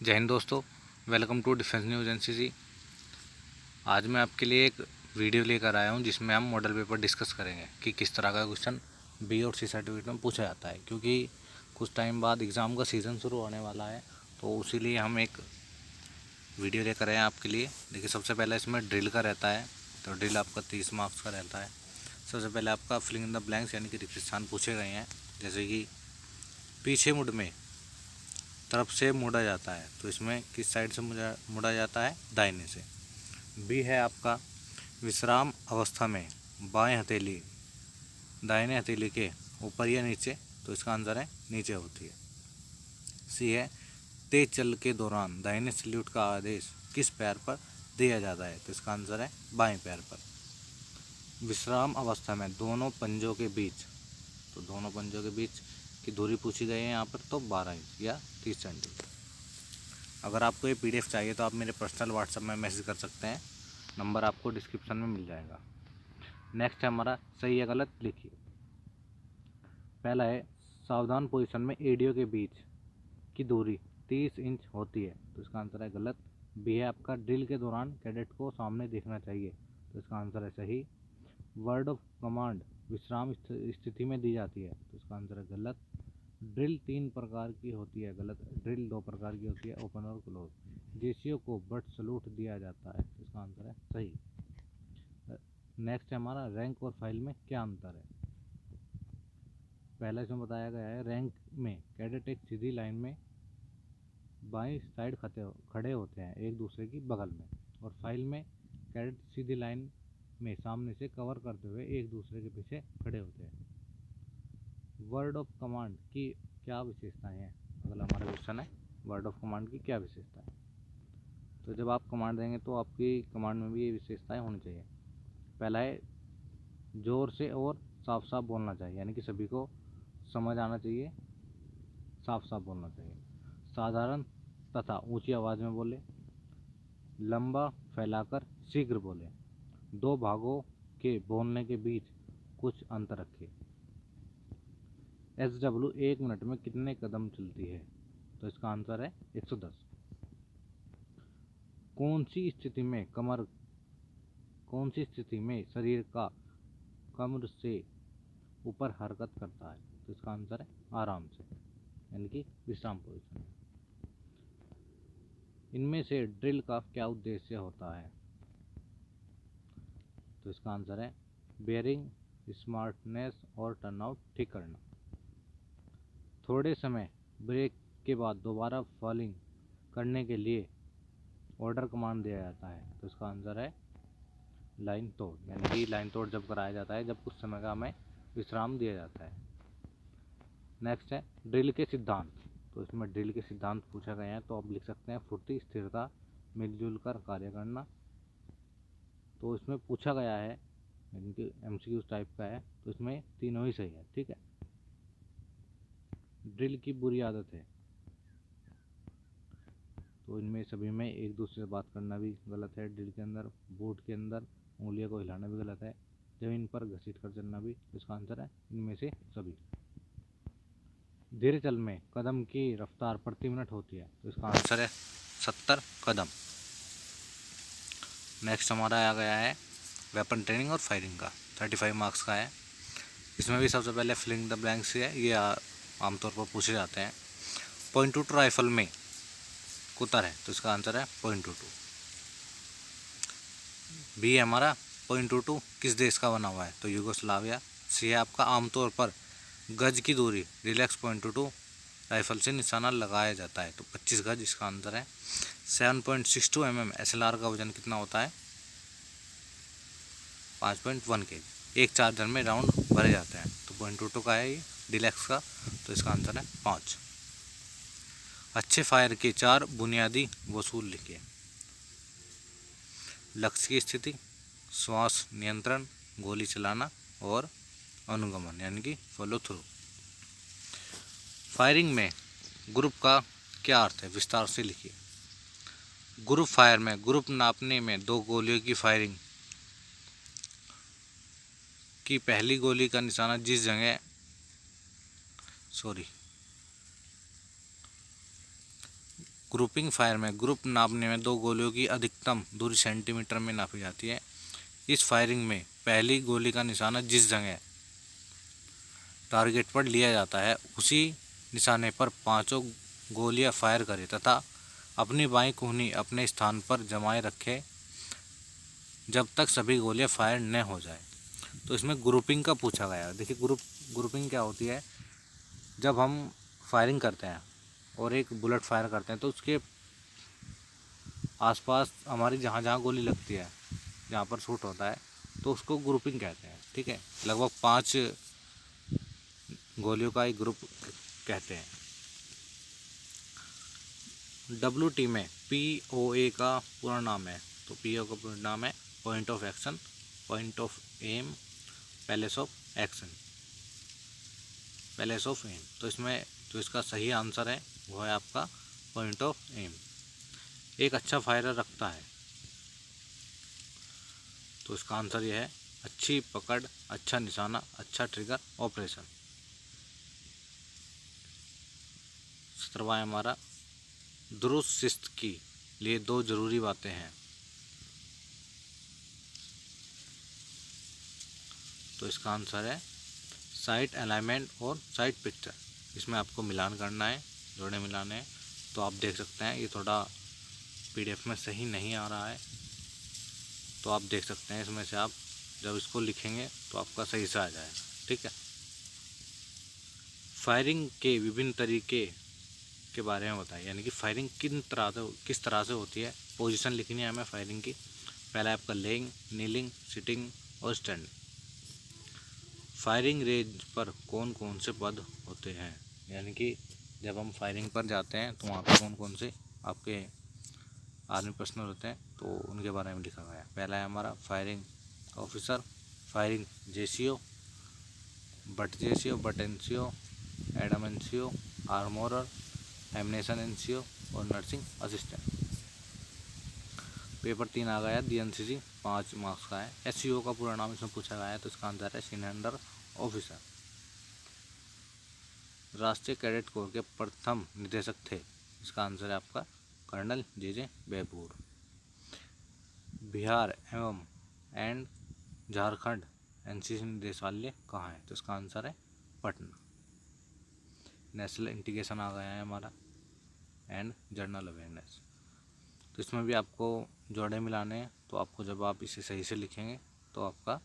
जय हिंद दोस्तों, welcome to defence news NCC. आज मैं आपके लिए एक वीडियो लेकर आया हूं जिसमें हम मॉडल पेपर डिस्कस करेंगे कि किस तरह का क्वेश्चन बी और सी सर्टिफिकेट में पूछा जाता है, क्योंकि कुछ टाइम बाद एग्ज़ाम का सीज़न शुरू होने वाला है। तो उसी लिए हम एक वीडियो लेकर आए हैं आपके लिए। देखिए, सबसे पहले इसमें ड्रिल का रहता है, तो ड्रिल आपका 30 मार्क्स का रहता है। सबसे पहले आपका फिलिंग इन द ब्लैंक्स यानी कि रिक्त स्थान पूछे गए हैं, जैसे कि पीछे मुड़ में तरफ से मुड़ा जाता है, तो इसमें किस साइड से मुड़ा जाता है? दाहिने से। बी है आपका विश्राम अवस्था में बाएं हथेली दाहिने हथेली के ऊपर या नीचे, तो इसका आंसर है नीचे होती है। सी है तेज चल के दौरान दाहिने सैल्यूट का आदेश किस पैर पर दिया जाता है, तो इसका आंसर है बाएं पैर पर। विश्राम अवस्था में दोनों पंजों के बीच, तो दोनों पंजों के बीच की दूरी पूछी गई है यहाँ पर, तो 12 इंच या 30 सेंटीमीटर। अगर आपको ये पीडीएफ चाहिए तो आप मेरे पर्सनल व्हाट्सएप में मैसेज कर सकते हैं, नंबर आपको डिस्क्रिप्शन में मिल जाएगा। नेक्स्ट है हमारा सही या गलत लिखिए। पहला है सावधान पोजीशन में एडियो के बीच की दूरी 30 इंच होती है, तो इसका आंसर है गलत। बी है आपका ड्रिल के दौरान कैडेट को सामने देखना चाहिए, तो इसका आंसर है सही। वर्ड ऑफ कमांड विश्राम स्थिति में दी जाती है, तो इसका आंसर है गलत। ड्रिल 3 प्रकार की होती है, गलत। ड्रिल 2 प्रकार की होती है, ओपन और क्लोज। जेसीओ को बट सलूट दिया जाता है, तो इसका आंसर है सही। नेक्स्ट है हमारा रैंक और फाइल में क्या अंतर है। पहला इसमें बताया गया है रैंक में कैडेट एक सीधी लाइन में बाईं साइड खड़े होते हैं एक दूसरे की बगल में, और फाइल में कैडेट सीधी लाइन में सामने से कवर करते हुए एक दूसरे के पीछे खड़े होते हैं। वर्ड ऑफ कमांड की क्या विशेषताएं हैं, अगला हमारा क्वेश्चन है वर्ड ऑफ कमांड की क्या विशेषताएं। तो जब आप कमांड देंगे तो आपकी कमांड में भी ये विशेषताएं होनी चाहिए। पहला है ज़ोर से और साफ साफ बोलना चाहिए, यानी कि सभी को समझ आना चाहिए, साफ साफ बोलना चाहिए। साधारण तथा ऊंची आवाज़ में बोले। लंबा फैलाकर शीघ्र बोले। 2 भागों के बोलने के बीच कुछ अंतर रखें। SW 1 मिनट में कितने कदम चलती है, तो इसका आंसर है 110। कौन सी स्थिति में शरीर का कमर से ऊपर हरकत करता है, तो इसका आंसर है आराम से, यानी कि विश्राम पोजीशन। इनमें से ड्रिल का क्या उद्देश्य होता है, तो इसका आंसर है बेयरिंग स्मार्टनेस और टर्नआउट ठीक करना। थोड़े समय ब्रेक के बाद दोबारा फॉलिंग करने के लिए ऑर्डर कमांड दिया जाता है, तो इसका आंसर है लाइन तोड़, यानी कि लाइन तोड़ जब कराया जाता है जब कुछ समय का हमें विश्राम दिया जाता है। नेक्स्ट है ड्रिल के सिद्धांत। तो इसमें ड्रिल के सिद्धांत पूछा गया है, तो आप लिख सकते हैं फुर्ती, स्थिरता, मिलजुल कर कार्य करना। तो इसमें पूछा गया है, यानी कि MCQ टाइप का है, तो इसमें तीनों ही सही है। ठीक है। ड्रिल की बुरी आदत है, तो इनमें सभी में एक दूसरे से बात करना भी गलत है। ड्रिल के अंदर बूट के अंदर उंगलियों को हिलाना भी गलत है। जमीन पर घसीट कर चलना भी, इसका आंसर है इनमें से सभी। धीरे चल में कदम की रफ्तार प्रति मिनट होती है, तो इसका आंसर है 70 कदम। नेक्स्ट हमारा आ गया है वेपन ट्रेनिंग और फायरिंग का, 35 मार्क्स का है। इसमें भी सबसे पहले फिलिंग द ब्लैंक्स है, ये आमतौर पर पूछे जाते हैं। .22 राइफल में कुतर है, तो इसका आंसर है .22। बी है हमारा .22 किस देश का बना हुआ है, तो यूगोस्लाविया। सी है आपका आमतौर पर गज की दूरी रिलैक्स .22 राइफल से निशाना लगाया जाता है, तो 25 गज इसका आंसर है। 7.62 mm SLR का वजन कितना होता है, 5.1 kg। एक चार्जर में राउंड भरे जाते हैं, तो .22 का है ये डिलैक्स का, तो इसका आंसर है 5। अच्छे फायर के 4 बुनियादी वसूल लिखिए। लक्ष्य की स्थिति, श्वास नियंत्रण, गोली चलाना और अनुगमन, यानी कि फॉलो थ्रू। फायरिंग में ग्रुप का क्या अर्थ है, विस्तार से लिखिए। ग्रुप फायर में ग्रुप नापने में 2 गोलियों की फायरिंग की पहली गोली का निशाना जिस जगह ग्रुपिंग फायर में ग्रुप नापने में दो गोलियों की अधिकतम दूरी सेंटीमीटर में नापी जाती है। इस फायरिंग में पहली गोली का निशाना जिस जगह टारगेट पर लिया जाता है उसी निशाने पर पांचों गोलियां फायर करें तथा अपनी बाईं कूहनी अपने स्थान पर जमाए रखें जब तक सभी गोलियां फायर न हो जाए। तो इसमें ग्रुपिंग का पूछा गया है। देखिए ग्रुपिंग क्या होती है, जब हम फायरिंग करते हैं और एक बुलेट फायर करते हैं तो उसके आसपास हमारी जहाँ जहाँ गोली लगती है, जहाँ पर शूट होता है, तो उसको ग्रुपिंग कहते हैं। ठीक है, लगभग 5 गोलियों का एक ग्रुप कहते हैं। WT में POA का पूरा नाम है, तो POA का पूरा नाम है point of action, point of aim, palace of action, palace of aim. तो इसमें जो इसका सही आंसर है वो है आपका पॉइंट ऑफ एम। एक अच्छा फायरर रखता है, तो इसका आंसर यह है अच्छी पकड़, अच्छा निशाना, अच्छा ट्रिगर ऑपरेशन। 17वां है हमारा दुरुस्त शिस्त के लिए दो जरूरी बातें हैं। तो इसका आंसर है साइट अलाइनमेंट और साइट पिक्चर। इसमें आपको मिलान करना है, जोड़े मिलाने हैं। तो आप देख सकते हैं ये थोड़ा PDF में सही नहीं आ रहा है, तो आप देख सकते हैं इसमें से आप जब इसको लिखेंगे तो आपका सही से आ जाएगा। ठीक है, फायरिंग के विभिन्न तरीके के बारे में बताइए, यानी कि फायरिंग किस तरह से होती है। पोजीशन लिखनी है हमें फायरिंग की। पहला है आपका लेइंग, नीलिंग, सिटिंग और स्टैंडिंग। फायरिंग रेंज पर कौन कौन से पद होते हैं, यानी कि जब हम फायरिंग पर जाते हैं तो वहाँ पर कौन कौन से आपके आर्मी पर्सनल होते हैं, तो उनके बारे में लिखा गया है। पहला है हमारा firing officer, firing JCO, butt JCO, butt NCO, एडम एनसीओ, आर्मोरर, एमिनेशन एनसीओ और नर्सिंग असिस्टेंट। पेपर 3 आ गया DNCC 5 मार्क्स का है। SCO का पूरा नाम इसमें पूछा गया है, तो इसका आंसर है सीनियर अंडर ऑफिसर। राष्ट्रीय कैडेट कोर के प्रथम निदेशक थे, इसका आंसर है आपका कर्नल JJ बेबूर। बिहार एंड झारखंड NCC निदेशालय कहाँ है, तो इसका आंसर है पटना। नेशनल इंटीग्रेशन आ गया है हमारा एंड जर्नल अवेयरनेस। तो इसमें भी आपको जोड़े मिलाने हैं, तो आपको जब आप इसे सही से लिखेंगे तो आपका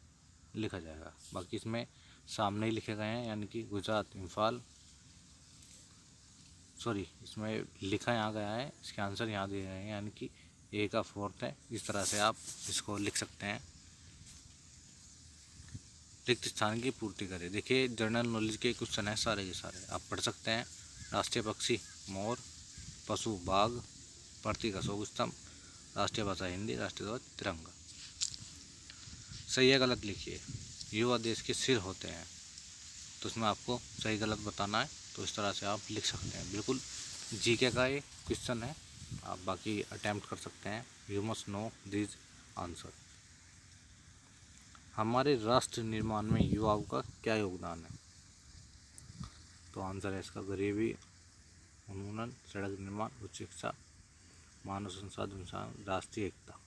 लिखा जाएगा। बाकी इसमें सामने ही लिखे गए हैं, यानी कि गुजरात इम्फाल, सॉरी इसमें लिखा यहाँ गया है, इसके आंसर यहाँ दिए गए हैं, यानी कि A का 4th है। इस तरह से आप इसको लिख सकते हैं। रिक्त स्थान की पूर्ति करें। देखिए जनरल नॉलेज के क्वेश्चन है सारे के सारे, आप पढ़ सकते हैं। राष्ट्रीय पक्षी मोर, पशु बाघ, प्रतीक अशोक स्तंभ, राष्ट्रीय भाषा हिंदी, राष्ट्रीय ध्वज तिरंगा। सही है गलत लिखिए। युवा देश के सिर होते हैं, तो इसमें आपको सही गलत बताना है, तो इस तरह से आप लिख सकते हैं। बिल्कुल GK का ये क्वेश्चन है, आप बाकी अटैम्प्ट कर सकते हैं। You must know this answer. हमारे राष्ट्र निर्माण में युवाओं का क्या योगदान है, तो आंसर है इसका गरीबी उन्मूलन, सड़क निर्माण, उच्च शिक्षा, मानव संसाधन विकास, राष्ट्रीय एकता।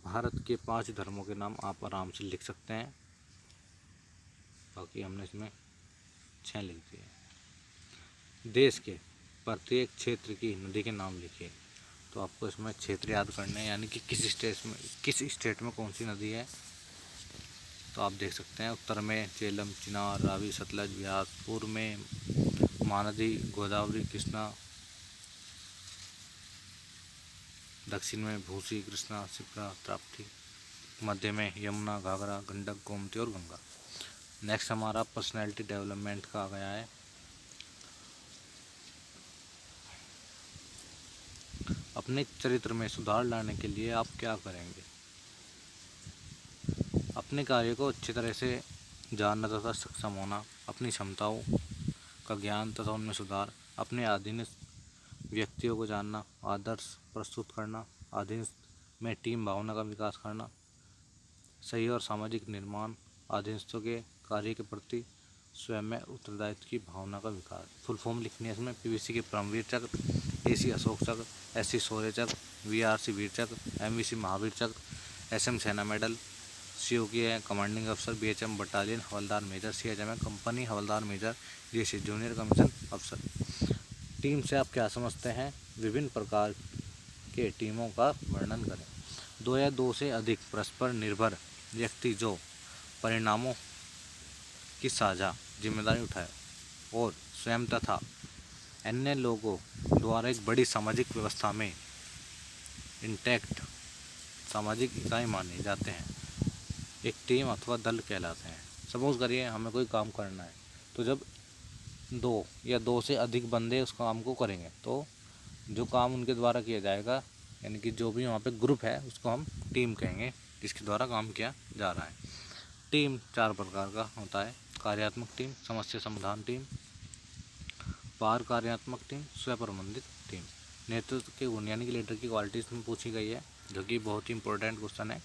भारत के 5 धर्मों के नाम आप आराम से लिख सकते हैं, बाकी हमने इसमें 6 लिख दिए। देश के प्रत्येक क्षेत्र की नदी के नाम लिखिए, तो आपको इसमें क्षेत्र याद करने हैं, यानी कि किस स्टेट में कौन सी नदी है। तो आप देख सकते हैं उत्तर में झेलम, चिनाब, रावी, सतलज, ब्यास, पूर्व में महानदी गोदावरी, कृष्णा, दक्षिण में भूसी, कृष्णा, शिप्रा, ताप्ती, मध्य में यमुना, घाघरा, गंडक, गोमती और गंगा। नेक्स्ट हमारा पर्सनैलिटी डेवलपमेंट का आ गया है। अपने चरित्र में सुधार लाने के लिए आप क्या करेंगे। अपने कार्य को अच्छी तरह से जानना तथा सक्षम होना, अपनी क्षमताओं का ज्ञान तथा उनमें सुधार, अपने अधीनस्थ व्यक्तियों को जानना, आदर्श प्रस्तुत करना, अधीनस्थ में टीम भावना का विकास करना, सही और सामाजिक निर्माण, अधीनस्थों के कार्य के प्रति स्वयं में उत्तरदायित्व की भावना का विकास। फुल फॉर्म लिखनी है इसमें। PVC के परमवीर चक्र, AC अशोक चक्र, SC शौर्य चक्र, VRC वीर चक्र, MVC महावीर चक्र, SM सेना मेडल, CO की है कमांडिंग अफसर, BHM बटालियन हवलदार मेजर, CHM है कंपनी हवलदार मेजर, DSC जूनियर कमीशन अफसर। टीम से आप क्या समझते हैं? विभिन्न प्रकार के टीमों का वर्णन करें। 2 या 2 से अधिक परस्पर निर्भर व्यक्ति जो परिणामों की साझा जिम्मेदारी उठाए और स्वयं तथा अन्य लोगों द्वारा एक बड़ी सामाजिक व्यवस्था में इंटैक्ट सामाजिक इकाई माने जाते हैं, एक टीम अथवा दल कहलाते हैं। सपोज करिए हमें कोई काम करना है, तो जब 2 या 2 से अधिक बंदे उस काम को करेंगे तो जो काम उनके द्वारा किया जाएगा, यानी कि जो भी वहाँ पे ग्रुप है उसको हम टीम कहेंगे, जिसके द्वारा काम किया जा रहा है। टीम 4 प्रकार का होता है: कार्यात्मक टीम, समस्या समाधान टीम, पार कार्यात्मक टीम, स्वप्रबंधित टीम। नेतृत्व के गुण यानी कि लीडर की क्वालिटीज में पूछी गई है, जो कि बहुत ही इंपॉर्टेंट क्वेश्चन है।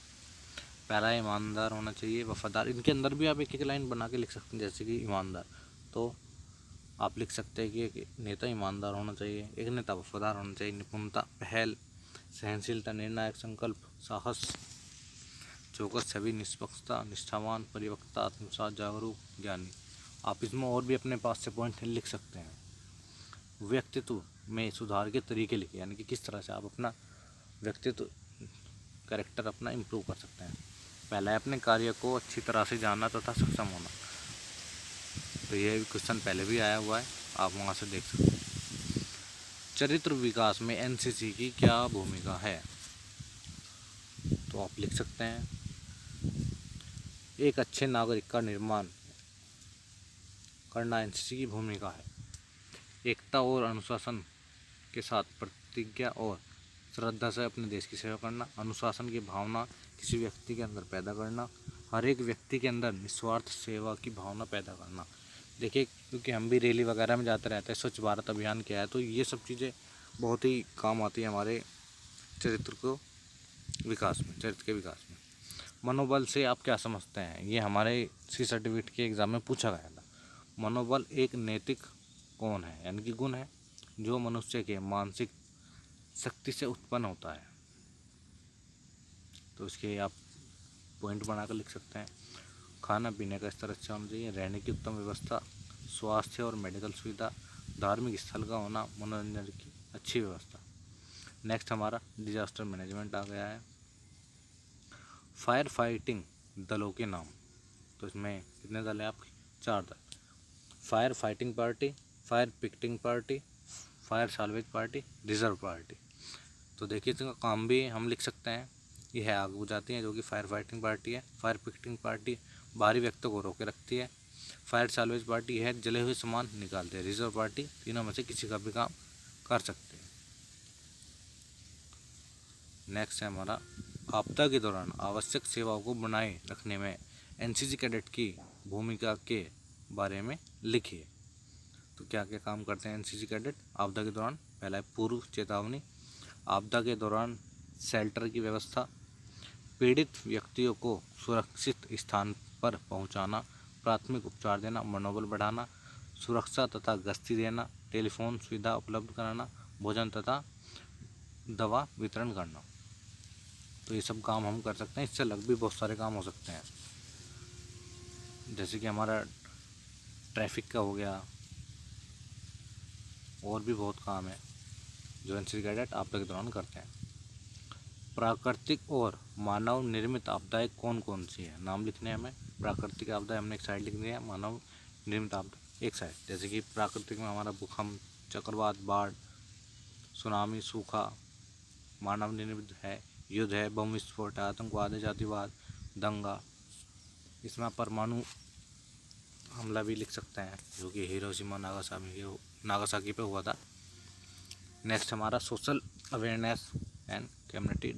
पहला ईमानदार होना चाहिए, वफादार। इनके अंदर भी आप एक एक लाइन बना के लिख सकते हैं, जैसे कि ईमानदार, तो आप लिख सकते हैं कि एक नेता ईमानदार होना चाहिए, एक नेता वफादार होना चाहिए। निपुणता, पहल, सहनशीलता, निर्णायक, संकल्प, साहस, चौकस छवि, निष्पक्षता, निष्ठावान, परिपक्वता, आत्मविश्वास, जागरूक, ज्ञानी। आप इसमें और भी अपने पास से पॉइंट लिख सकते हैं। व्यक्तित्व में सुधार के तरीके लिखे, यानी कि किस तरह से आप अपना व्यक्तित्व कैरेक्टर अपना इम्प्रूव कर सकते हैं। पहला है अपने कार्य को अच्छी तरह से जानना तथा सक्षम होना, तो यह क्वेश्चन पहले भी आया हुआ है, आप वहाँ से देख सकते हैं। चरित्र विकास में NCC की क्या भूमिका है, तो आप लिख सकते हैं एक अच्छे नागरिक का निर्माण करना NCC की भूमिका है। एकता और अनुशासन के साथ प्रतिज्ञा और श्रद्धा से अपने देश की सेवा करना, अनुशासन की भावना किसी व्यक्ति के अंदर पैदा करना, हर एक व्यक्ति के अंदर निस्वार्थ सेवा की भावना पैदा करना। देखिए, क्योंकि हम भी रैली वगैरह में जाते रहते हैं, स्वच्छ भारत अभियान क्या है, तो ये सब चीज़ें बहुत ही काम आती है हमारे चरित्र को विकास में, चरित्र के विकास में। मनोबल से आप क्या समझते हैं? ये हमारे C सर्टिफिकेट के एग्ज़ाम में पूछा गया था। मनोबल एक नैतिक कौन है, यानी कि गुण है, जो मनुष्य के मानसिक शक्ति से उत्पन्न होता है, तो इसके आप पॉइंट बनाकर लिख सकते हैं। खाना पीने का स्तर अच्छा होना चाहिए, रहने की उत्तम व्यवस्था, स्वास्थ्य और मेडिकल सुविधा, धार्मिक स्थल का होना, मनोरंजन की अच्छी व्यवस्था। नेक्स्ट हमारा डिजास्टर मैनेजमेंट आ गया है। फायर फाइटिंग दलों के नाम, तो इसमें कितने दल हैं आपके? 4 दल: fire fighting party, fire picketing party, fire salvage party, reserve party. तो देखिए इसका काम भी हम लिख सकते हैं, ये है आग बुझाती है, जो कि फायर फाइटिंग पार्टी है। फायर पिकेटिंग पार्टी बाहरी व्यक्तियों को रोके रखती है। फायर साल्वेज पार्टी है, जले हुए सामान निकालते हैं। रिजर्व पार्टी तीनों में से किसी का भी काम कर सकते हैं। नेक्स्ट है हमारा आपदा के दौरान आवश्यक सेवाओं को बनाए रखने में NCC कैडेट की भूमिका के बारे में लिखिए। तो क्या क्या काम करते हैं NCC कैडेट आपदा के दौरान? पहला है पूर्व चेतावनी, आपदा के दौरान शेल्टर की व्यवस्था, पीड़ित व्यक्तियों को सुरक्षित स्थान पर पहुंचाना, प्राथमिक उपचार देना, मनोबल बढ़ाना, सुरक्षा तथा गश्ती देना, टेलीफोन सुविधा उपलब्ध कराना, भोजन तथा दवा वितरण करना। तो ये सब काम हम कर सकते हैं। इससे अलग भी बहुत सारे काम हो सकते हैं, जैसे कि हमारा ट्रैफिक का हो गया, और भी बहुत काम है जो NCC कैडेट आपदा के दौरान करते हैं। प्राकृतिक और मानव निर्मित आपदाएं कौन कौन सी है, नाम लिखने हैं हमें। प्राकृतिक आपदाएं हमने एक साइड लिख दिया है, मानव निर्मित आपदा एक साइड। जैसे कि प्राकृतिक में हमारा भूकंप, चक्रवात, बाढ़, सुनामी, सूखा। मानव निर्मित है युद्ध है, बम विस्फोट, आतंकवाद, जातिवाद, दंगा। इसमें परमाणु हमला भी लिख सकते हैं, जो कि हिरोशिमा नागासाकी पे हुआ था। नेक्स्ट हमारा social awareness and community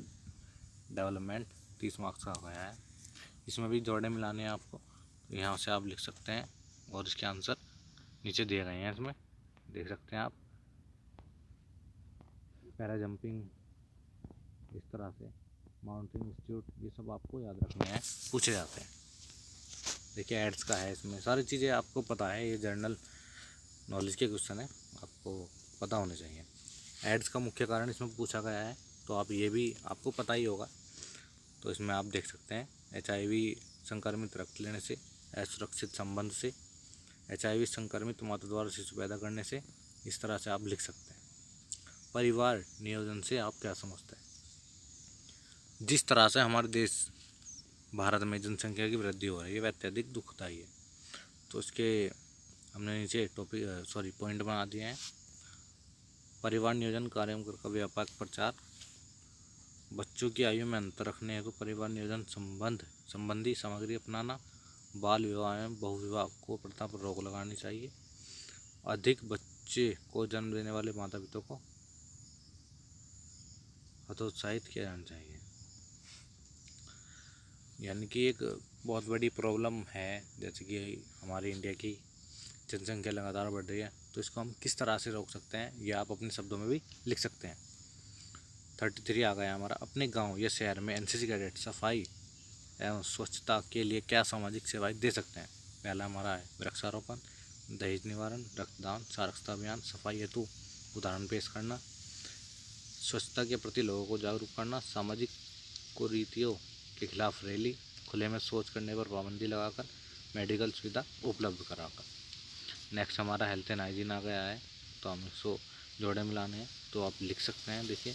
development 30 marks का गया है। इसमें भी जोड़े मिलाने हैं आपको, तो यहाँ से आप लिख सकते हैं, और इसके आंसर नीचे दिए गए हैं, इसमें देख सकते हैं आप। पैरा जंपिंग, इस तरह से माउंटेन इंस्टीट्यूट, ये सब आपको याद रखने हैं, पूछे जाते हैं। देखिए एड्स का है, इसमें सारी चीज़ें आपको पता है, ये जनरल नॉलेज के क्वेश्चन है, आपको पता होने चाहिए। एड्स का मुख्य कारण इसमें पूछा गया है, तो आप ये भी आपको पता ही होगा। तो इसमें आप देख सकते हैं HIV संक्रमित रक्त लेने से, असुरक्षित संबंध से, HIV संक्रमित माता द्वारा शिशु पैदा करने से, इस तरह से आप लिख सकते हैं। परिवार नियोजन से आप क्या समझते हैं? जिस तरह से हमारे देश भारत में जनसंख्या की वृद्धि हो रही है वह अत्यधिक दुखदायी है। तो इसके हमने नीचे पॉइंट बना दिए हैं। परिवार नियोजन कार्यक्रम का व्यापक प्रचार, बच्चों की आयु में अंतर रखने हेतु परिवार नियोजन संबंधी सामग्री अपनाना, बाल विवाह एवं बहुविवाह को प्रथा पर रोक लगानी चाहिए, अधिक बच्चे को जन्म देने वाले माता पिता को हतोत्साहित किया जाना चाहिए। यानी कि एक बहुत बड़ी प्रॉब्लम है, जैसे कि हमारी इंडिया की जनसंख्या लगातार बढ़ रही है, तो इसको हम किस तरह से रोक सकते हैं ये आप अपने शब्दों में भी लिख सकते हैं। 33 आ गया हमारा। अपने गांव या शहर में NCC कैडेट सफाई एवं स्वच्छता के लिए क्या सामाजिक सेवाएं दे सकते हैं? पहला हमारा है वृक्षारोपण, दहेज निवारण, रक्तदान, साक्षरता अभियान, सफाई हेतु उदाहरण पेश करना, स्वच्छता के प्रति लोगों को जागरूक करना, सामाजिक कुरीतियों के खिलाफ रैली, खुले में शौच करने पर पाबंदी लगाकर, मेडिकल सुविधा उपलब्ध कराकर। नेक्स्ट हमारा हेल्थ एंड हाइजीन आ गया है, तो हम इसको जोड़े मिलाने हैं, तो आप लिख सकते हैं। देखिए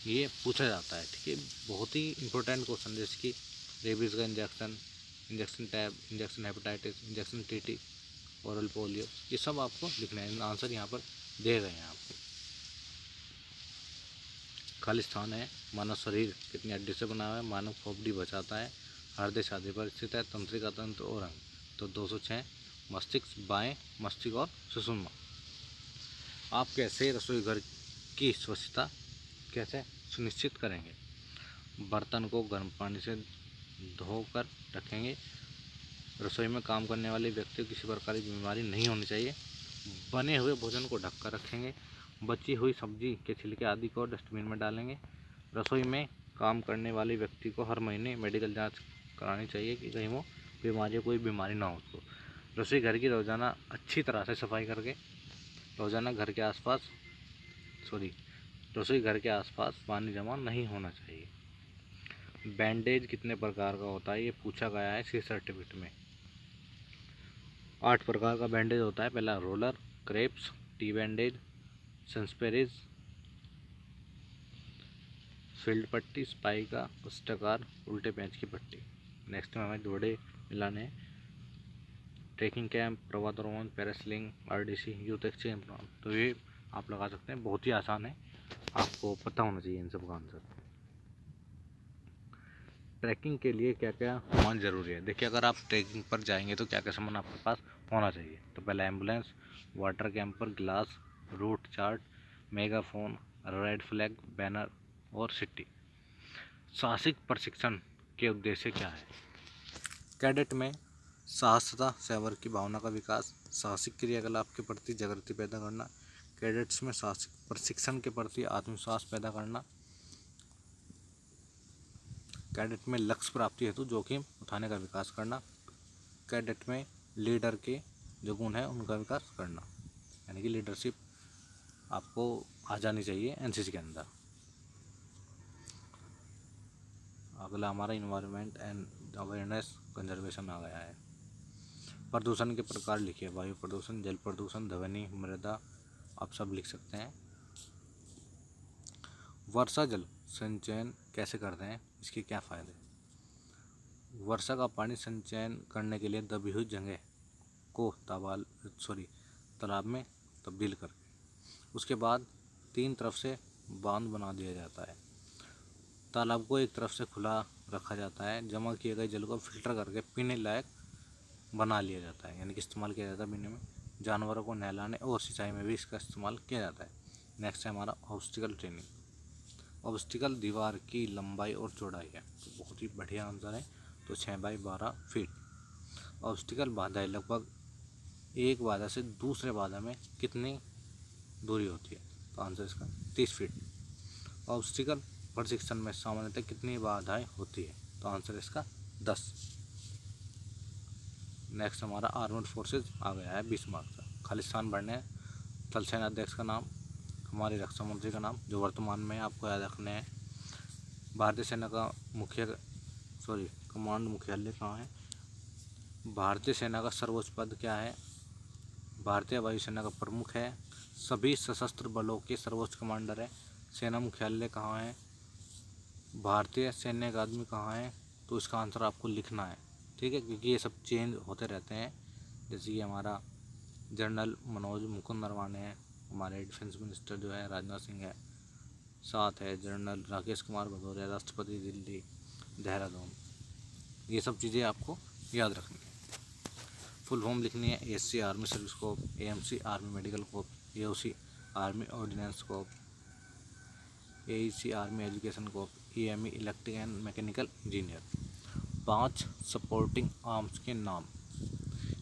ये पूछा जाता है, ठीक है, बहुत ही इंपॉर्टेंट क्वेश्चन, जैसे कि रेबीज़ का injection tab, injection hepatitis, injection TT, oral polio, ये सब आपको लिखना है। आंसर यहाँ पर दे गए हैं आपको। खाली स्थान है। मानव शरीर कितनी हड्डी से बना हुआ है? मानव खोपड़ी बचाता है, हृदय छाती पर स्थित है, तंत्रिका तंत्र और अंग। तो 206 मस्तिष्क, बाएं मस्तिष्क और सुषुम्ना। आप कैसे रसोई घर की स्वच्छता कैसे सुनिश्चित करेंगे? बर्तन को गर्म पानी से धोकर रखेंगे, रसोई में काम करने वाले व्यक्ति को किसी प्रकार की बीमारी नहीं होनी चाहिए, बने हुए भोजन को ढककर रखेंगे, बची हुई सब्जी के छिलके आदि को डस्टबिन में डालेंगे, रसोई में काम करने वाले व्यक्ति को हर महीने मेडिकल जांच करानी चाहिए कि कहीं वो कोई बीमारी ना हो उसको। रसोई घर की रोज़ाना अच्छी तरह से सफाई करके रोज़ाना रसोई घर के आसपास पानी जमा नहीं होना चाहिए। बैंडेज कितने प्रकार का होता है? ये पूछा गया है सी सर्टिफिकेट में। 8 प्रकार का बैंडेज होता है। पहला रोलर, क्रेप्स, टी बैंडेज, सन्सपेरिज, फील्ड पट्टी, स्पाइका, पुष्टकार, उल्टे पैंच की पट्टी। नेक्स्ट में हमें जोड़े मिलाने हैं। ट्रैकिंग कैंप, पर्वतारोहण, पैरासेलिंग, RDC, यूथ एक्सचेंज। तो ये आप लगा सकते हैं, बहुत ही आसान है, आपको पता होना चाहिए इन सब का आंसर। ट्रैकिंग के लिए क्या क्या सामान ज़रूरी है? देखिए अगर आप ट्रैकिंग पर जाएंगे तो क्या क्या सामान आपके पास होना चाहिए? तो पहला ambulance, water camper, glass, route chart, megaphone, red flag banner और सिटी। साहसिक प्रशिक्षण के उद्देश्य क्या है? कैडेट में साहस तथा सेवा की भावना का विकास, साहसिक क्रियाकलाप के प्रति जागृति पैदा करना, कैडेट्स में साहसिक प्रशिक्षण के प्रति आत्मविश्वास पैदा करना, कैडेट में लक्ष्य प्राप्ति हेतु जोखिम उठाने का विकास करना, कैडेट में लीडर के जो गुण हैं उनका विकास करना, यानी कि लीडरशिप आपको आ जानी चाहिए NCC के अंदर। अगला हमारा इन्वायरमेंट एंड अवेयरनेस कंजर्वेशन आ गया है। प्रदूषण के प्रकार लिखिए। वायु प्रदूषण, जल प्रदूषण, ध्वनि, मृदा, आप सब लिख सकते हैं। वर्षा जल संचयन कैसे करते हैं? इसके क्या फ़ायदे? वर्षा का पानी संचयन करने के लिए दबी हुई जगह को तालाब में तब्दील करके उसके बाद 3 तरफ से बांध बना दिया जाता है। तालाब को एक तरफ से खुला रखा जाता है। जमा किए गए जल को फिल्टर करके पीने लायक बना लिया जाता है, यानी कि इस्तेमाल किया जाता है पीने में। जानवरों को नहलाने और सिंचाई में भी इसका इस्तेमाल किया जाता है। नेक्स्ट है हमारा ऑब्स्टिकल ट्रेनिंग। ऑब्स्टिकल दीवार की लंबाई और चौड़ाई है, तो बहुत ही बढ़िया आंसर है। तो 6 बाई 12 फीट। ऑब्स्टिकल बाधाएं लगभग एक बाधा से दूसरे बाधा में कितनी दूरी होती है? तो आंसर इसका 30 फीट। ऑब्स्टिकल प्रशिक्षण में सामान्यतः कितनी बाधाएं होती है? तो आंसर इसका 10। नेक्स्ट हमारा आर्मड फोर्सेज आ गया है 20 मार्क्स का। खालिस्तान बढ़ने थल सेना अध्यक्ष का नाम, हमारे रक्षा मंत्री का नाम जो वर्तमान में आपको याद रखने हैं। भारतीय सेना का कमांड मुख्यालय कहाँ है। भारतीय सेना का सर्वोच्च पद क्या है। भारतीय वायुसेना का प्रमुख है। सभी सशस्त्र बलों के सर्वोच्च कमांडर है। सेना मुख्यालय कहाँ है। भारतीय सैन्य अकादमी कहाँ है। तो इसका आंसर आपको लिखना है, ठीक है, क्योंकि ये सब चेंज होते रहते हैं। जैसे कि हमारा जनरल मनोज मुकुंद नरवाने हैं, हमारे डिफेंस मिनिस्टर जो है राजनाथ सिंह है, साथ है जनरल राकेश कुमार भदौरिया, राष्ट्रपति दिल्ली देहरादून। ये सब चीज़ें आपको याद रखनी है। फुल फॉर्म लिखनी है। ASC army service corps, AMC army medical corps, AOC army ordnance corps, AEC army education corps, EME electric and mechanical engineer. 5 supporting arms के नाम,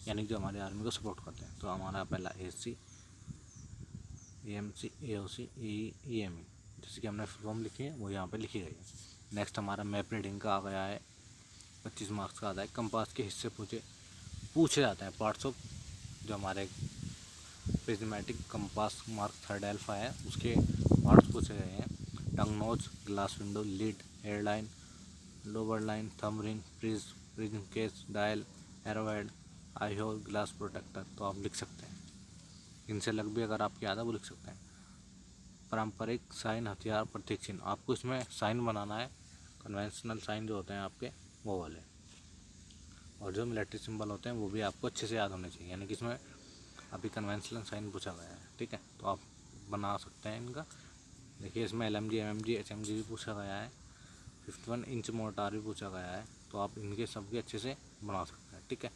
यानी जो हमारे आर्मी को सपोर्ट करते हैं। तो हमारा पहला ASC, AMC, AOC, AE, EME, जैसे कि हमने फुल फॉर्म लिखी है वो यहाँ पे लिखी गई है। नेक्स्ट हमारा मैप रीडिंग का आ गया है, 25 मार्क्स का आता है। कंपास के हिस्से पूछे जाते हैं। पार्ट्स ऑफ जो हमारे prismatic compass mark 3rd alpha है उसके पार्ट्स पूछे गए हैं। Tongue nose, glass window, lid, airline, lower line, thumb ring, prism case, dial, arrowhead, eye hole, glass protector. तो आप लिख सकते हैं। इनसे लग भी अगर आपके आता वो लिख सकते हैं। पारंपरिक साइन, हथियार, प्रतीक चिन्ह, आपको इसमें साइन बनाना है। कन्वेंशनल साइन जो होते हैं आपके वो वाले, और जो मिलिट्री सिंबल होते हैं वो भी आपको अच्छे से याद होने चाहिए। यानी कि इसमें अभी कन्वेंशनल साइन पूछा गया है, ठीक है, तो आप बना सकते हैं इनका। देखिए इसमें LMG, MMG, HMG भी पूछा गया है। 51 इंच मोर्टार भी पूछा गया है। तो आप इनके सबके अच्छे से बना सकते हैं, ठीक है।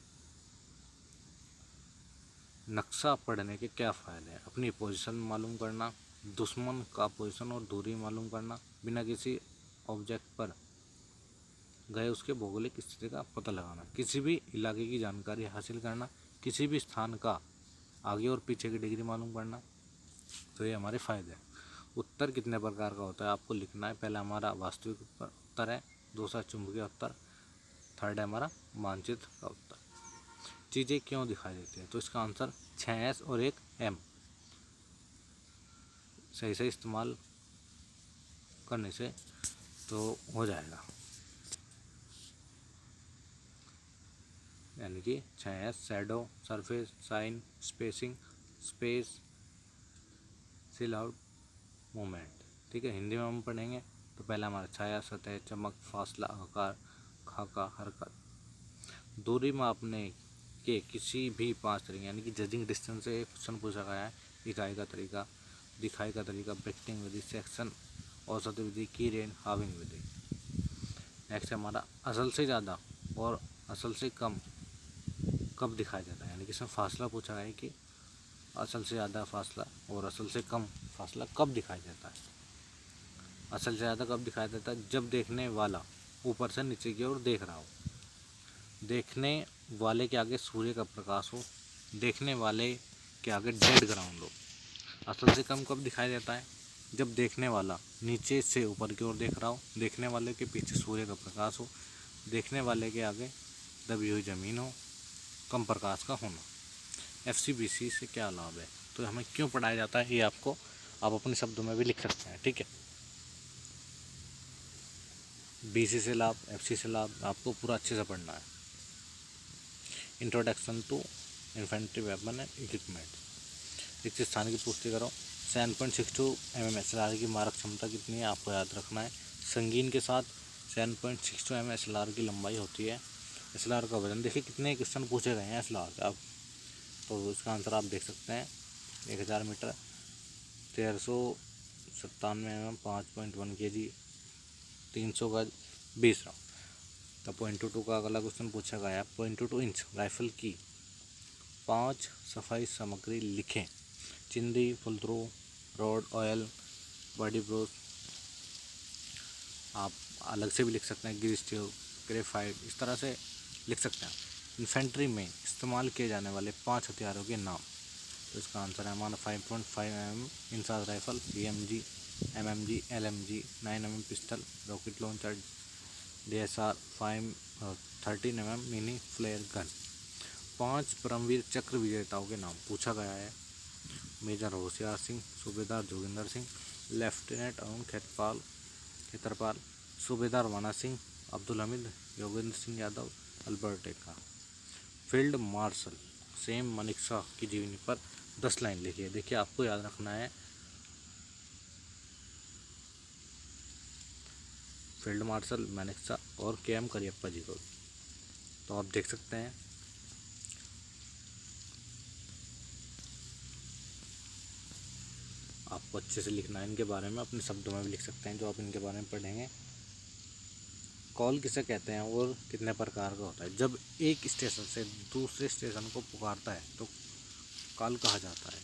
नक्शा पढ़ने के क्या फ़ायदे हैं। अपनी पोजीशन मालूम करना, दुश्मन का पोजीशन और दूरी मालूम करना, बिना किसी ऑब्जेक्ट पर गए उसके भौगोलिक स्थिति का पता लगाना, किसी भी इलाके की जानकारी हासिल करना, किसी भी स्थान का आगे और पीछे की डिग्री मालूम करना। तो ये हमारे फ़ायदे हैं। उत्तर कितने प्रकार का होता है आपको लिखना है। पहला हमारा वास्तविक उत्तर है, दूसरा चुंबकीय उत्तर, 3rd है हमारा मानचित्र का उत्तर। चीज़ें क्यों दिखाई देती हैं। तो इसका आंसर 6S और 1M सही से इस्तेमाल करने से तो हो जाएगा, यानी कि 6S shadow, surface, shine, spacing, space, silhouette, movement, ठीक है। हिंदी में हम पढ़ेंगे तो पहला हमारा छाया, सतह, चमक, फासला, आकार, खाका, हरकत। दूरी मापने के किसी भी 5 तरीके, यानी कि जजिंग डिस्टेंस से क्वेश्चन पूछा गया है। इकाई का तरीका, दिखाई का तरीका, ब्रेक्टिंग विधि, सेक्शन, औसत विधि, की रेंज, हाविंग विधि। नेक्स्ट हमारा असल से ज़्यादा और असल से कम कब दिखाई देता है, यानी कि इसमें फासला पूछा है कि असल से ज़्यादा फासला और असल से कम फासला कब दिखाई देता है। असल से ज़्यादा कब दिखाई देता है, जब देखने वाला ऊपर से नीचे की ओर देख रहा हो, देखने वाले के आगे सूर्य का प्रकाश हो, देखने वाले के आगे डेड ग्राउंड हो। असल से कम कब दिखाई देता है, जब देखने वाला नीचे से ऊपर की ओर देख रहा हो, देखने वाले के पीछे सूर्य का प्रकाश हो, देखने वाले के आगे दबी हुई ज़मीन हो, कम प्रकाश का होना। FCBC से क्या लाभ है, तो हमें क्यों पढ़ाया जाता है, ये आपको आप अपने शब्दों में भी लिख सकते हैं, ठीक है। BC से लाभ, FC से लाभ, आपको पूरा अच्छे से पढ़ना है। Introduction to infantry weapon and equipment, रिक्त स्थान की पुष्टि करो। 7.62 mm SLR की मारक क्षमता कितनी है, आपको याद रखना है। संगीन के साथ 7.62 mm SLR की लंबाई होती है। SLR का वजन, देखिए कितने क्वेश्चन पूछे गए हैं SLR का, तो इसका आंसर आप देख सकते हैं। 1000 मीटर, 1397 mm, 5.1 kg, 300 गज, 20 राउंड। तो 0.22 का अगला क्वेश्चन पूछा गया है। 0.22 इंच राइफल की 5 सफाई सामग्री लिखें। चिंदी, फुल थ्रू, रॉड, ऑयल, बॉडी ब्रोथ। आप अलग से भी लिख सकते हैं, ग्रीस ट्यूब, ग्रेफाइट, इस तरह से लिख सकते हैं। इन्फेंट्री में इस्तेमाल किए जाने वाले 5 हथियारों के नाम, तो इसका आंसर है हमारा 5.5 mm INSAS rifle, BMG, MMG, LMG, 9 mm pistol, rocket launcher, DSR, 13 mm mini flare gun. 5 Paramvir Chakra विजेताओं के नाम पूछा गया है। मेजर होशियार सिंह, सूबेदार जोगिंदर सिंह, लेफ्टिनेंट अरुण खेतरपाल, सूबेदार माना Singh, Abdul Hamid, Yogendra Singh Yadav, Albert Ekka. Field marshal same Manekshaw की जीवनी पर 10 लाइन लिखिए। देखिए आपको याद रखना है फील्ड मार्शल मानेकशॉ और KM करियप्पा जी को। तो आप देख सकते हैं आपको अच्छे से लिखना है इनके बारे में, अपने शब्दों में भी लिख सकते हैं जो आप इनके बारे में पढ़ेंगे। कॉल किसे कहते हैं और कितने प्रकार का होता है? जब एक स्टेशन से दूसरे स्टेशन को पुकारता है तो कॉल कहा जाता है।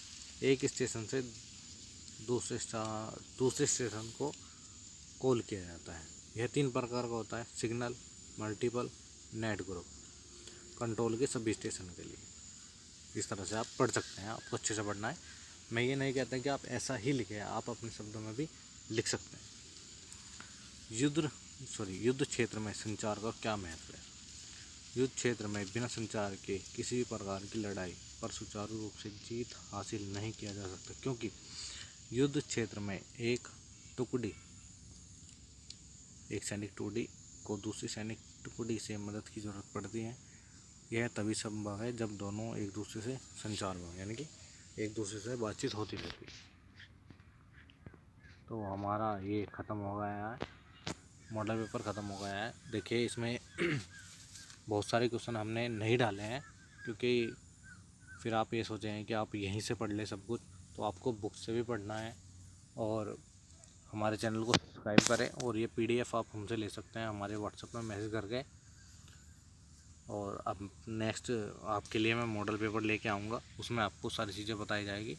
एक स्टेशन से दूसरे स्टेशन को कॉल किया जाता है। यह 3 प्रकार का होता है, signal, multiple, knit group. Control के सभी स्टेशन के लिए इस तरह से आप पढ़ सकते हैं। आपको अच्छे से पढ़ना है। मैं ये नहीं कहता कि आप ऐसा ही लिखें, आप अपने शब्दों में भी लिख सकते हैं। युद्ध क्षेत्र में संचार का क्या महत्व है? युद्ध क्षेत्र में बिना संचार के किसी भी प्रकार की लड़ाई पर सुचारू रूप से जीत हासिल नहीं किया जा सकता, क्योंकि युद्ध क्षेत्र में एक सैनिक टुकड़ी को दूसरी सैनिक टुकड़ी से मदद की ज़रूरत पड़ती है। यह तभी संभव है जब दोनों एक दूसरे से संचार में, यानी कि एक दूसरे से बातचीत होती रहती है। तो हमारा ये ख़त्म हो गया है, मॉडल पेपर ख़त्म हो गया है। देखिए इसमें बहुत सारे क्वेश्चन हमने नहीं डाले हैं, क्योंकि फिर आप ये सोचें कि आप यहीं से पढ़ लें सब कुछ। तो आपको बुक से भी पढ़ना है और हमारे चैनल को सब्सक्राइब करें। और ये PDF आप हमसे ले सकते हैं हमारे व्हाट्सएप में मैसेज करके। और अब नेक्स्ट आपके लिए मैं मॉडल पेपर लेके आऊँगा, उसमें आपको सारी चीज़ें बताई जाएगी।